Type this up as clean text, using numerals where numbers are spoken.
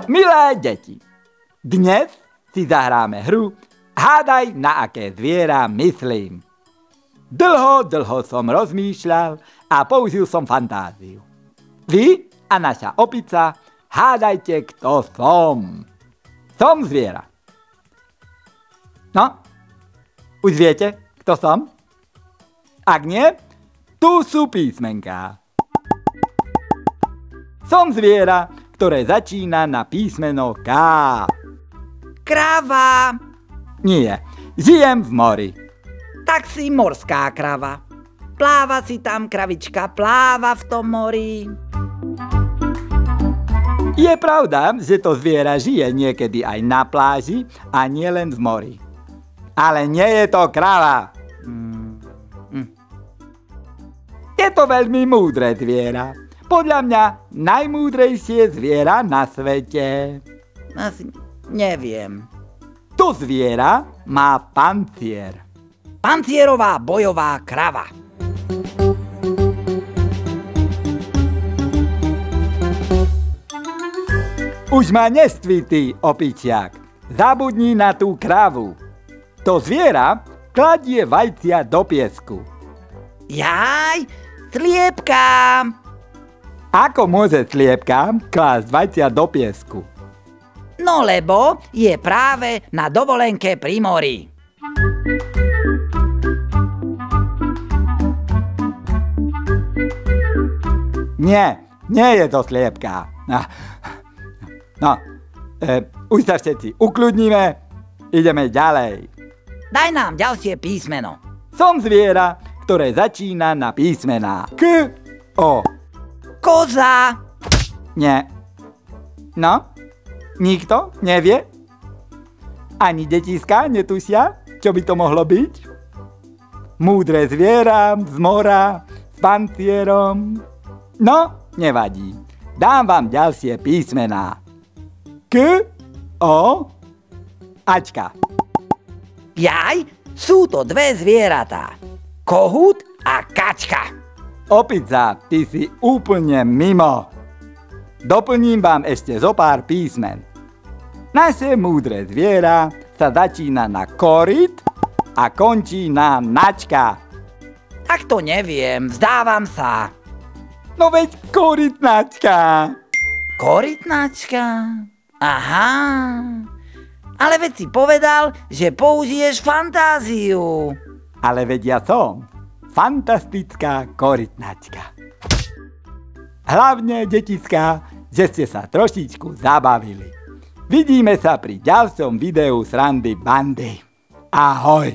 Milé deti, dnes si zahráme hru Hádaj, na aké zviera myslím. Dlho som rozmýšľal a použil som fantáziu. Vy a naša opica hádajte, kto som. Som zviera. No, už viete, kto som? Ak nie, tu sú písmenká. Som zviera, ktoré začína na písmeno K. Kráva. Nie, žijem v mori. Tak si morská krava. Pláva si tam, kravička, pláva v tom mori. Je pravda, že to zviera žije niekedy aj na pláži a nielen v mori. Ale nie je to krava. Je to veľmi múdre zviera. Podľa mňa najmúdrejšie zviera na svete. Asi neviem. To zviera má pancier. Pancierová bojová krava. Už ma neství, ty opičiak. Zabudni na tú kravu. To zviera kladie vajcia do piesku. Jaj, sliepka. Ako môže sliepka klásť vajcia do piesku? No lebo je práve na dovolenke pri mori. Nie je to sliepka. Už sa všetci ukľudníme, ideme ďalej. Daj nám ďalšie písmeno. Som zviera, ktoré začína na písmená K, O. Koza. Nie. No? Nikto nevie? Ani detiska netušia, čo by to mohlo byť? Múdre zviera z mora s pancierom. No, nevadí. Dám vám ďalšie písmená. K, O, Ačka. Jaj, sú to dve zvieratá. Kohút a kačka. Opica, ty si úplne mimo. Doplním vám ešte zo pár písmen. Naše múdre zviera sa začína na koryt a končí na načka. Tak to neviem, vzdávam sa. No veď korytnačka. Korytnačka? Aha. Ale veď si povedal, že použiješ fantáziu. Ale veď ja som fantastická korytnačka. Hlavne, detiská, že ste sa trošičku zabavili. Vidíme sa pri ďalšom videu Srandy Bandy. Ahoj!